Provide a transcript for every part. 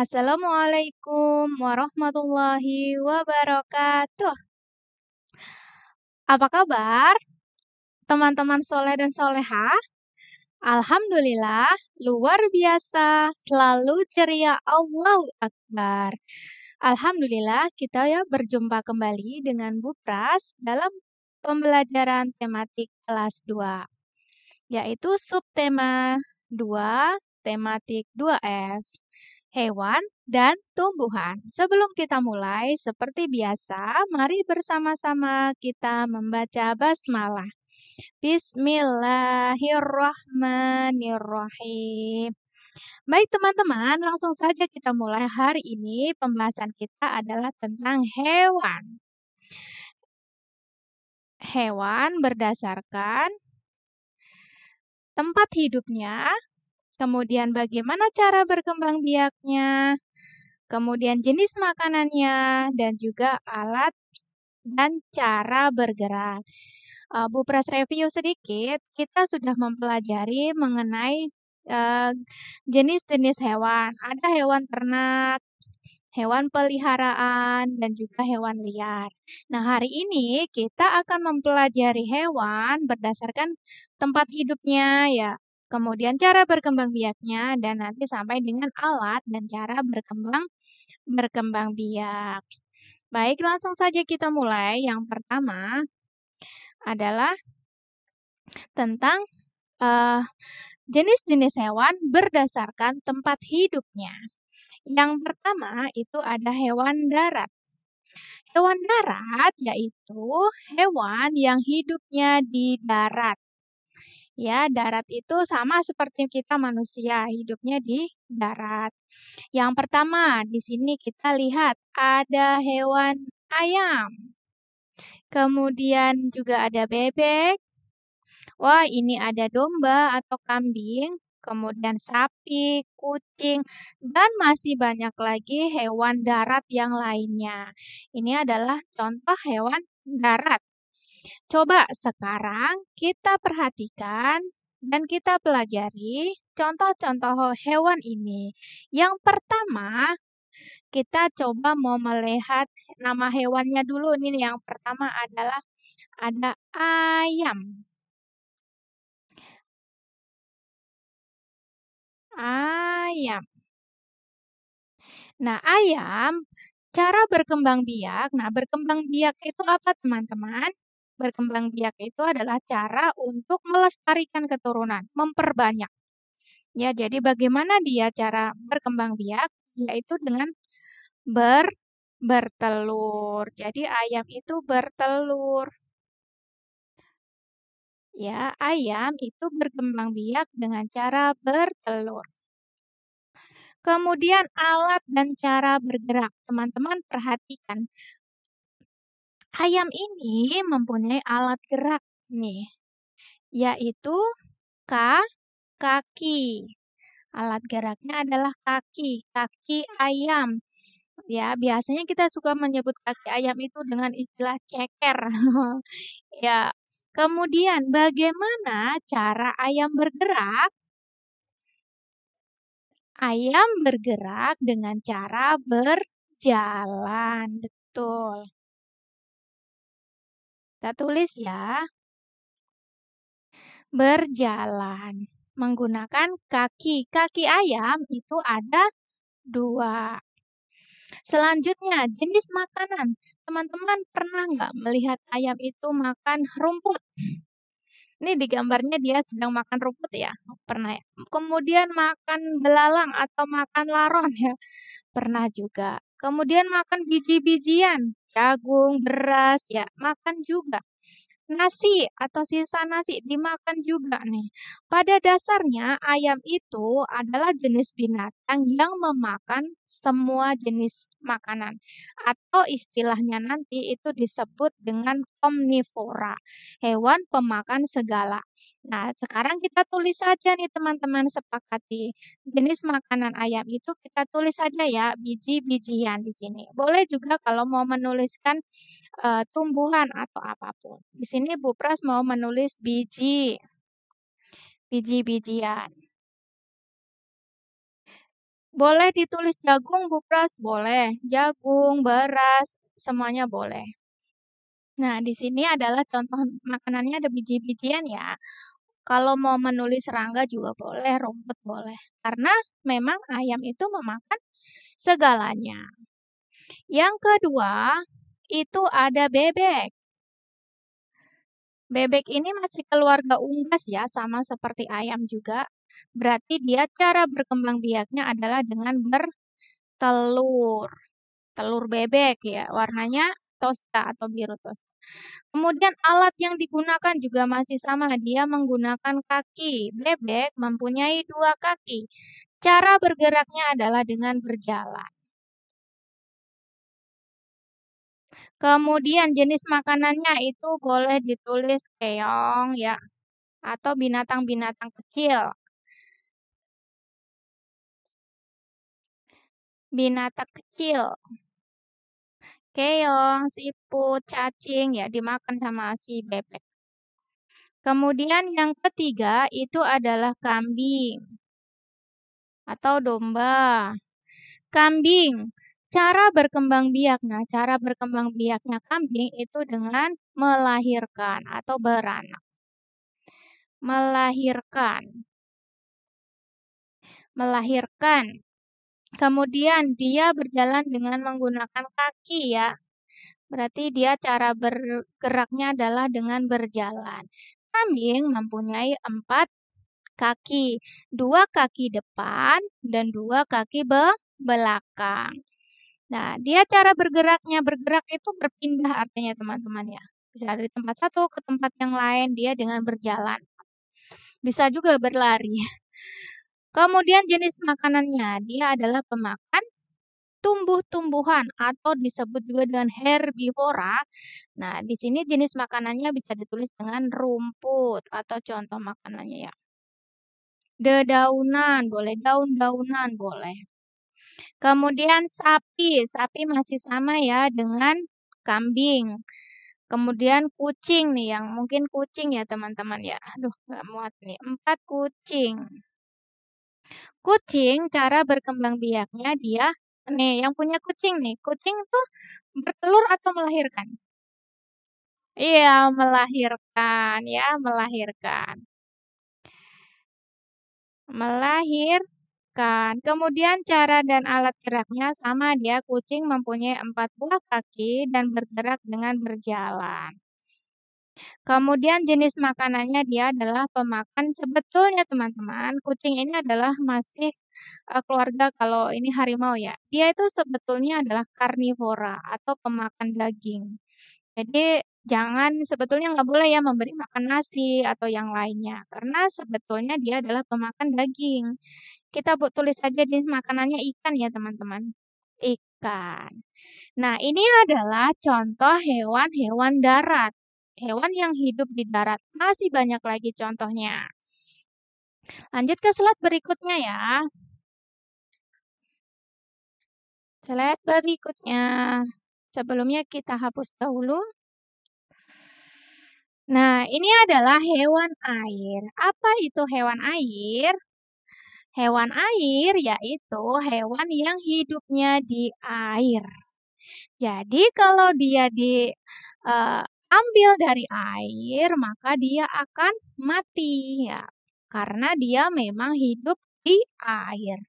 Assalamualaikum warahmatullahi wabarakatuh. Apa kabar, teman-teman soleh dan solehah? Alhamdulillah, luar biasa, selalu ceria. Allahu Akbar. Alhamdulillah, kita ya berjumpa kembali dengan Bu Pras dalam pembelajaran tematik kelas 2, yaitu subtema 2, tematik 2F. Hewan dan tumbuhan. Sebelum kita mulai, seperti biasa, mari bersama-sama kita membaca basmalah. Bismillahirrahmanirrahim. Baik teman-teman, langsung saja kita mulai. Hari ini pembahasan kita adalah tentang hewan. Hewan berdasarkan tempat hidupnya, kemudian bagaimana cara berkembang biaknya, kemudian jenis makanannya, dan juga alat dan cara bergerak. Bu Pras review sedikit, kita sudah mempelajari mengenai jenis-jenis hewan. Ada hewan ternak, hewan peliharaan, dan juga hewan liar. Nah, hari ini kita akan mempelajari hewan berdasarkan tempat hidupnya, ya. Kemudian cara berkembang biaknya, dan nanti sampai dengan alat dan cara berkembang biak. Baik, langsung saja kita mulai. Yang pertama adalah tentang jenis-jenis hewan berdasarkan tempat hidupnya. Yang pertama itu ada hewan darat. Hewan darat yaitu hewan yang hidupnya di darat. Ya, darat itu sama seperti kita manusia, hidupnya di darat. Yang pertama, di sini kita lihat ada hewan ayam. Kemudian juga ada bebek. Wah, ini ada domba atau kambing, kemudian sapi, kucing, dan masih banyak lagi hewan darat yang lainnya. Ini adalah contoh hewan darat. Coba sekarang kita perhatikan dan kita pelajari contoh-contoh hewan ini. Yang pertama, kita coba mau melihat nama hewannya dulu. Ini yang pertama adalah ada ayam. Ayam. Nah, ayam, cara berkembang biak. Nah, berkembang biak itu apa, teman-teman? Berkembang biak itu adalah cara untuk melestarikan keturunan, memperbanyak. Ya, jadi bagaimana dia cara berkembang biak? Yaitu dengan bertelur. Jadi ayam itu bertelur. Ya, ayam itu berkembang biak dengan cara bertelur. Kemudian alat dan cara bergerak. Teman-teman perhatikan. Ayam ini mempunyai alat gerak nih, yaitu kaki. Alat geraknya adalah kaki ayam. Ya, biasanya kita suka menyebut kaki ayam itu dengan istilah ceker. Ya. Kemudian bagaimana cara ayam bergerak? Ayam bergerak dengan cara berjalan. Betul. Kita tulis ya. Berjalan. Menggunakan kaki. Kaki ayam itu ada 2. Selanjutnya, jenis makanan. Teman-teman pernah nggak melihat ayam itu makan rumput? Ini di gambarnya dia sedang makan rumput ya, pernah ya. Kemudian makan belalang atau makan laron ya, pernah juga. Kemudian makan biji-bijian, jagung, beras ya, makan juga. Nasi atau sisa nasi dimakan juga nih. Pada dasarnya ayam itu adalah jenis binatang yang memakan semua jenis makanan. Atau istilahnya nanti itu disebut dengan omnivora. Hewan pemakan segala. Nah, sekarang kita tulis saja nih teman-teman, sepakati. Jenis makanan ayam itu kita tulis saja ya, biji-bijian di sini. Boleh juga kalau mau menuliskan tumbuhan atau apapun. Di sini Bu Pras mau menulis biji-bijian. Boleh ditulis jagung, Bupras? Boleh. Jagung, beras, semuanya boleh. Nah, di sini adalah contoh makanannya ada biji-bijian ya. Kalau mau menulis serangga juga boleh, rumput boleh. Karena memang ayam itu memakan segalanya. Yang kedua, itu ada bebek. Bebek ini masih keluarga unggas ya, sama seperti ayam juga. Berarti dia cara berkembang biaknya adalah dengan bertelur. Telur bebek ya, warnanya toska atau biru toska. Kemudian alat yang digunakan juga masih sama, dia menggunakan kaki. Bebek mempunyai 2 kaki. Cara bergeraknya adalah dengan berjalan. Kemudian jenis makanannya itu boleh ditulis keong ya, atau binatang-binatang kecil. Binatang kecil. Keong, siput, cacing ya dimakan sama si bebek. Kemudian yang ketiga itu adalah kambing atau domba. Kambing, cara berkembang biak. Nah, cara berkembang biaknya kambing itu dengan melahirkan atau beranak. Melahirkan. Kemudian dia berjalan dengan menggunakan kaki ya. Berarti dia cara bergeraknya adalah dengan berjalan. Kambing mempunyai 4 kaki, 2 kaki depan dan 2 kaki belakang. Nah, dia cara bergerak itu berpindah artinya teman-teman ya. Bisa dari tempat satu ke tempat yang lain dia dengan berjalan. Bisa juga berlari. Kemudian jenis makanannya, dia adalah pemakan tumbuh-tumbuhan atau disebut juga dengan herbivora. Nah, di sini jenis makanannya bisa ditulis dengan rumput atau contoh makanannya ya. Dedaunan, boleh daun-daunan, boleh. Kemudian sapi masih sama ya dengan kambing. Kemudian kucing nih, yang mungkin kucing ya teman-teman ya. Aduh, nggak muat nih. 4 kucing. Kucing, cara berkembang biaknya dia, nih yang punya kucing nih. Kucing tuh bertelur atau melahirkan? Iya, melahirkan ya, melahirkan. Melahirkan. Kemudian cara dan alat geraknya sama dia. Kucing mempunyai 4 buah kaki dan bergerak dengan berjalan. Kemudian jenis makanannya dia adalah pemakan sebetulnya teman-teman, kucing ini adalah masih keluarga kalau ini harimau ya. Dia itu sebetulnya adalah karnivora atau pemakan daging. Jadi jangan sebetulnya nggak boleh ya memberi makan nasi atau yang lainnya karena sebetulnya dia adalah pemakan daging. Kita tulis saja jenis makanannya ikan ya teman-teman. Ikan. Nah, ini adalah contoh hewan-hewan darat. Hewan yang hidup di darat. Masih banyak lagi contohnya. Lanjut ke slide berikutnya ya. Slide berikutnya. Sebelumnya kita hapus dahulu. Nah, ini adalah hewan air. Apa itu hewan air? Hewan air yaitu hewan yang hidupnya di air. Jadi kalau dia diambil dari air, maka dia akan mati ya. Karena dia memang hidup di air.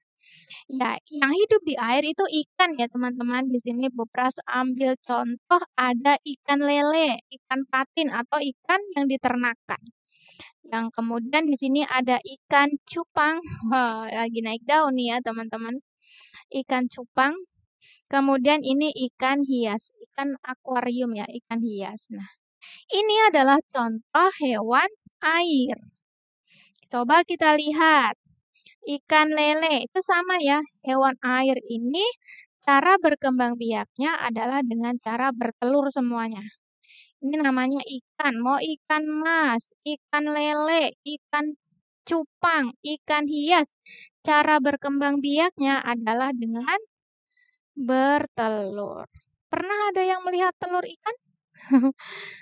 Ya, yang hidup di air itu ikan ya teman-teman. Di sini Bupras ambil contoh ada ikan lele, ikan patin atau ikan yang diternakan. Yang kemudian di sini ada ikan cupang. Wah, lagi naik daun nih ya teman-teman. Ikan cupang. Kemudian ini ikan hias, ikan akuarium ya, ikan hias. Nah, ini adalah contoh hewan air. Coba kita lihat. Ikan lele itu sama ya, hewan air ini cara berkembang biaknya adalah dengan cara bertelur semuanya. Ini namanya ikan, mau ikan mas, ikan lele, ikan cupang, ikan hias. Cara berkembang biaknya adalah dengan bertelur. Pernah ada yang melihat telur ikan?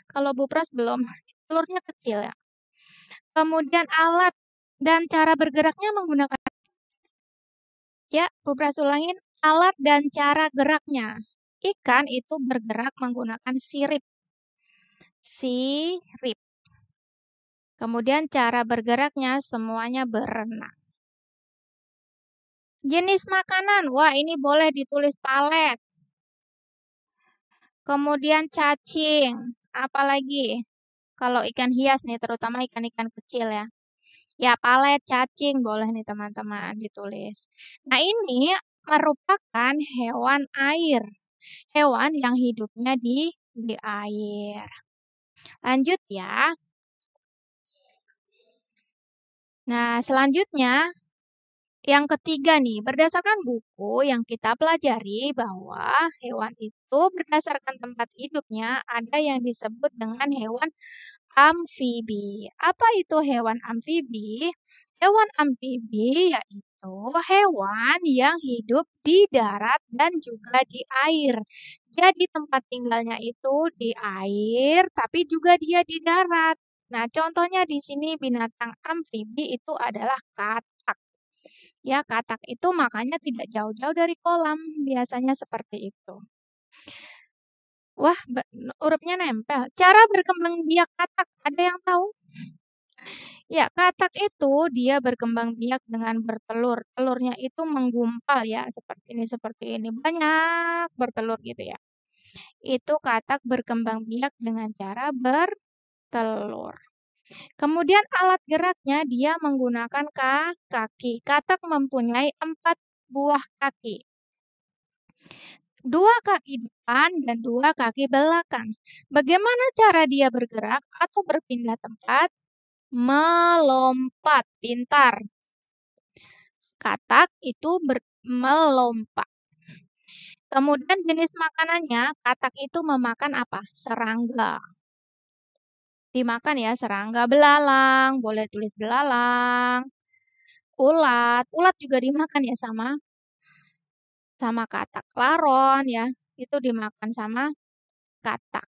Kalau Bupras belum, telurnya kecil ya. Kemudian alat dan cara bergeraknya menggunakan Ya, Bupras ulangin alat dan cara geraknya. Ikan itu bergerak menggunakan sirip. Sirip. Kemudian cara bergeraknya semuanya berenang. Jenis makanan, wah ini boleh ditulis palet. Kemudian cacing, apalagi kalau ikan hias nih, terutama ikan-ikan kecil ya. Ya, palet, cacing boleh nih teman-teman ditulis. Nah, ini merupakan hewan air. Hewan yang hidupnya di air. Lanjut ya. Nah, selanjutnya yang ketiga nih, berdasarkan buku yang kita pelajari bahwa hewan itu berdasarkan tempat hidupnya ada yang disebut dengan hewan amfibi. Apa itu hewan amfibi? Hewan amfibi yaitu hewan yang hidup di darat dan juga di air. Jadi tempat tinggalnya itu di air, tapi juga dia di darat. Nah, contohnya di sini binatang amfibi itu adalah katak. Ya, katak itu makanya tidak jauh-jauh dari kolam, biasanya seperti itu. Wah, hurufnya nempel. Cara berkembang biak katak, ada yang tahu? Ya, katak itu dia berkembang biak dengan bertelur. Telurnya itu menggumpal ya, seperti ini. Banyak bertelur gitu ya. Itu katak berkembang biak dengan cara bertelur. Kemudian alat geraknya dia menggunakan kaki. Katak mempunyai 4 buah kaki. 2 kaki depan dan 2 kaki belakang. Bagaimana cara dia bergerak atau berpindah tempat? Melompat, pintar. Katak itu melompat. Kemudian jenis makanannya, katak itu memakan apa? Serangga. Dimakan ya, serangga, belalang, boleh tulis belalang. Ulat, ulat juga dimakan ya sama katak. Laron ya, itu dimakan sama katak.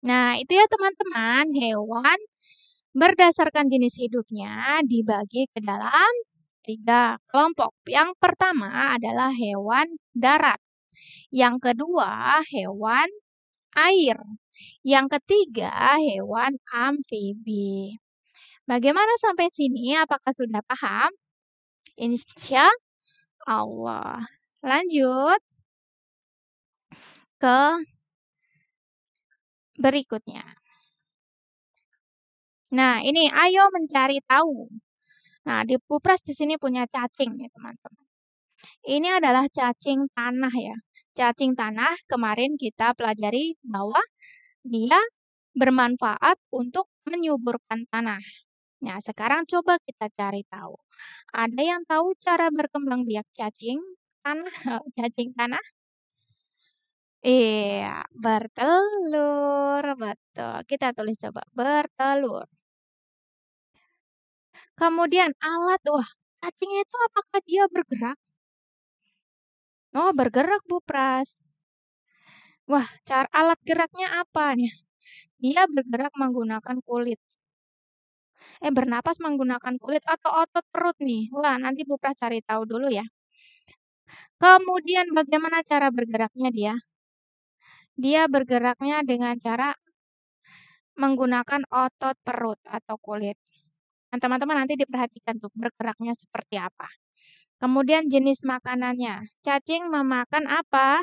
Nah, itu ya teman-teman, hewan berdasarkan jenis hidupnya dibagi ke dalam 3 kelompok. Yang pertama adalah hewan darat. Yang kedua, hewan air. Yang ketiga, hewan amfibi. Bagaimana sampai sini? Apakah sudah paham? Insya Allah. Lanjut ke berikutnya. Nah, ini ayo mencari tahu. Nah, di Pupras di sini punya cacing nih, teman-teman. Ini adalah cacing tanah ya. Cacing tanah kemarin kita pelajari bahwa dia bermanfaat untuk menyuburkan tanah. Nah, sekarang coba kita cari tahu. Ada yang tahu cara berkembang biak cacing tanah? Cacing tanah? Iya, bertelur. Betul. Kita tulis coba, bertelur. Kemudian alat, wah, cacing itu apakah dia bergerak? Oh, bergerak, Bu Pras. Wah, cara alat geraknya apa nih? Dia bergerak menggunakan kulit. Bernapas menggunakan kulit atau otot perut nih? Wah, nanti Bu Pras cari tahu dulu ya. Kemudian bagaimana cara bergeraknya dia? Dia bergeraknya dengan cara menggunakan otot perut atau kulit. Nah, teman-teman nanti diperhatikan tuh bergeraknya seperti apa. Kemudian jenis makanannya. Cacing memakan apa?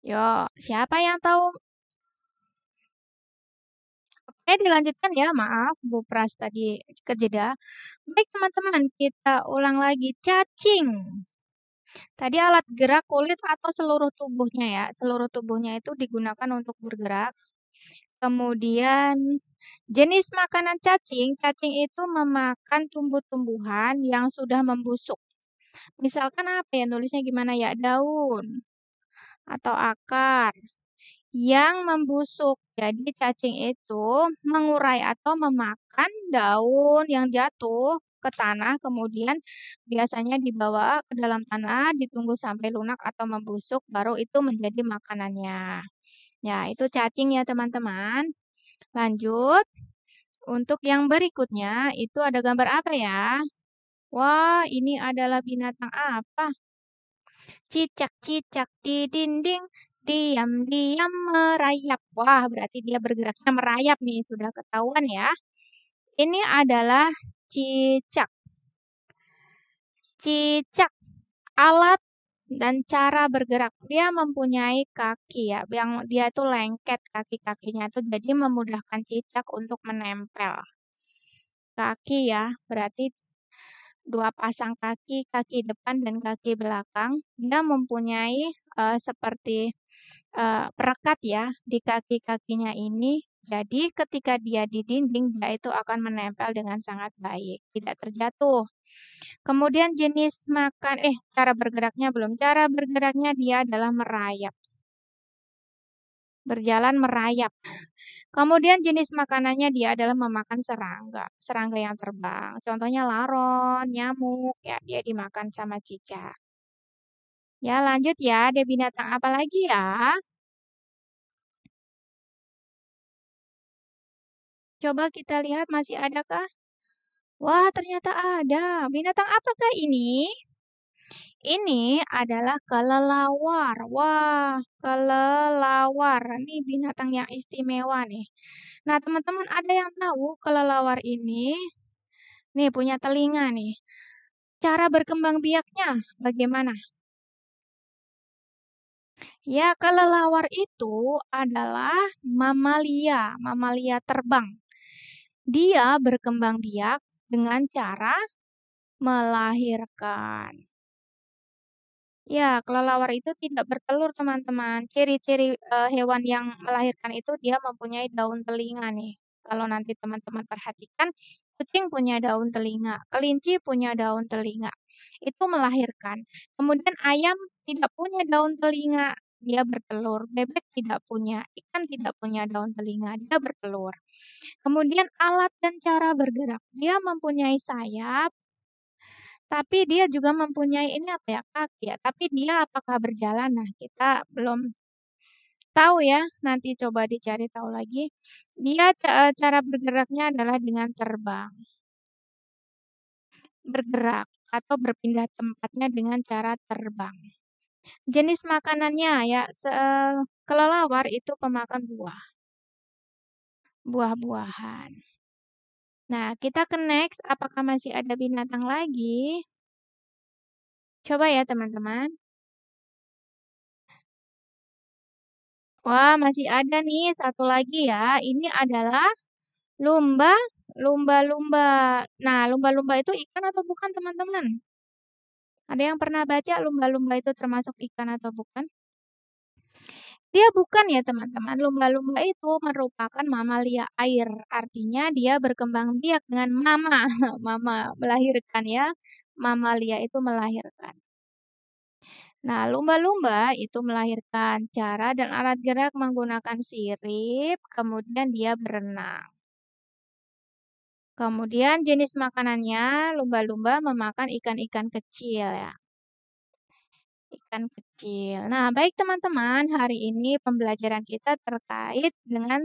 Yo, siapa yang tahu? Dilanjutkan ya. Maaf, Bu Pras tadi kejeda. Baik, teman-teman, kita ulang lagi. Cacing. Tadi alat gerak kulit atau seluruh tubuhnya ya. Seluruh tubuhnya itu digunakan untuk bergerak. Kemudian jenis makanan cacing. Cacing itu memakan tumbuh-tumbuhan yang sudah membusuk. Misalkan apa ya? Nulisnya gimana ya? Daun atau akar yang membusuk. Jadi cacing itu mengurai atau memakan daun yang jatuh ke tanah, kemudian biasanya dibawa ke dalam tanah, ditunggu sampai lunak atau membusuk, baru itu menjadi makanannya. Ya, itu cacing ya teman-teman. Lanjut. Untuk yang berikutnya, itu ada gambar apa ya? Wah, ini adalah binatang apa? Cicak-cicak di dinding, diam-diam merayap. Wah, berarti dia bergeraknya merayap nih, sudah ketahuan ya. Ini adalah cicak. Cicak, alat dan cara bergerak. Dia mempunyai kaki ya, yang dia itu lengket kaki-kakinya itu jadi memudahkan cicak untuk menempel. Kaki ya, berarti dua pasang kaki, kaki depan dan kaki belakang. Dia mempunyai seperti perekat ya di kaki-kakinya ini. Jadi ketika dia di dinding, dia itu akan menempel dengan sangat baik, tidak terjatuh. Kemudian jenis makan, cara bergeraknya belum. Cara bergeraknya dia adalah merayap. Berjalan merayap. Kemudian jenis makanannya dia adalah memakan serangga. Serangga yang terbang. Contohnya laron, nyamuk, ya dia dimakan sama cicak. Ya lanjut ya, ada binatang apa lagi ya? Coba kita lihat masih adakah? Wah, ternyata ada. Binatang apakah ini? Ini adalah kelelawar. Wah, kelelawar. Ini binatang yang istimewa nih. Nah, teman-teman ada yang tahu kelelawar ini? Nih, punya telinga nih. Cara berkembang biaknya bagaimana? Ya, kelelawar itu adalah mamalia terbang. Dia berkembang biak dengan cara melahirkan. Ya, kelelawar itu tidak bertelur, teman-teman. Ciri-ciri hewan yang melahirkan itu dia mempunyai daun telinga nih. Kalau nanti teman-teman perhatikan, kucing punya daun telinga, kelinci punya daun telinga. Itu melahirkan. Kemudian ayam tidak punya daun telinga, dia bertelur. Bebek tidak punya, ikan tidak punya daun telinga, dia bertelur. Kemudian alat dan cara bergerak. Dia mempunyai sayap, tapi dia juga mempunyai ini apa ya, kaki ya, tapi dia apakah berjalan? Nah, kita belum tahu ya, nanti coba dicari tahu lagi. Dia cara bergeraknya adalah dengan terbang, bergerak atau berpindah tempatnya dengan cara terbang. Jenis makanannya ya, kelelawar itu pemakan buah, buah-buahan. Nah, kita ke next, apakah masih ada binatang lagi? Coba ya teman-teman. Wah, masih ada nih satu lagi ya. Ini adalah lumba, lumba-lumba. Nah, lumba-lumba itu ikan atau bukan, teman-teman? Ada yang pernah baca lumba-lumba itu termasuk ikan atau bukan? Dia bukan ya, teman-teman. Lumba-lumba itu merupakan mamalia air. Artinya dia berkembang biak dengan mama. Mama melahirkan ya. Mamalia itu melahirkan. Nah, lumba-lumba itu melahirkan cara dan alat gerak menggunakan sirip, kemudian dia berenang. Kemudian jenis makanannya, lumba-lumba memakan ikan-ikan kecil ya. Ikan kecil. Nah, baik teman-teman, hari ini pembelajaran kita terkait dengan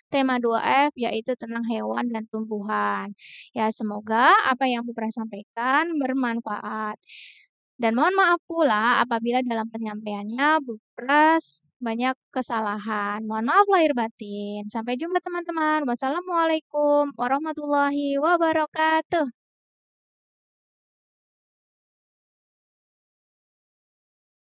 tema 2F yaitu tentang hewan dan tumbuhan. Ya, semoga apa yang Bu Pras sampaikan bermanfaat. Dan mohon maaf pula apabila dalam penyampaiannya Bu Pras banyak kesalahan. Mohon maaf lahir batin. Sampai jumpa teman-teman. Wassalamualaikum warahmatullahi wabarakatuh.